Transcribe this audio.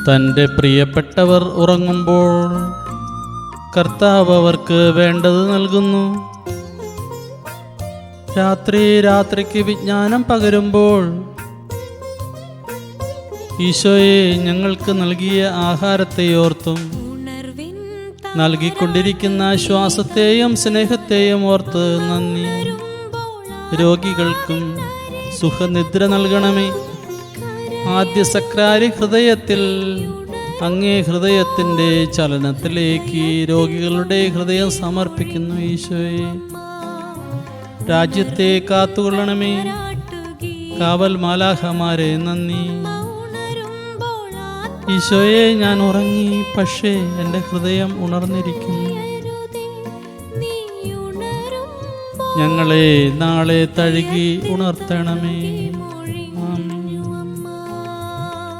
തൻ്റെ പ്രിയപ്പെട്ടവർ ഉറങ്ങുമ്പോൾ കർത്താവ് അവർക്ക് വേണ്ടത് നൽകുന്നു. രാത്രിക്ക് വിജ്ഞാനം പകരുമ്പോൾ ഈശോയെ ഞങ്ങൾക്ക് നൽകിയ ആഹാരത്തെയോർത്തും നൽകിക്കൊണ്ടിരിക്കുന്ന ശ്വാസത്തെയും സ്നേഹത്തെയും ഓർത്ത് നന്ദി. രോഗികൾക്കും സുഖനിദ്ര നൽകണമേ. ആദ്യ സക്രാരി ഹൃദയത്തിൽ അങ്ങേ ഹൃദയത്തിൻ്റെ ചലനത്തിലേക്ക് രോഗികളുടെ ഹൃദയം സമർപ്പിക്കുന്നു. ഈശോയെ രാജ്യത്തെ കാത്തുകൊള്ളണമേ. കാവൽ മാലാഖമാരെ നന്ദി. ഈശോയെ ഞാൻ ഉറങ്ങി, പക്ഷേ എൻ്റെ ഹൃദയം ഉണർന്നിരിക്കുന്നു. ഞങ്ങളെ നാളെ തഴുകി ഉണർത്തണമേ.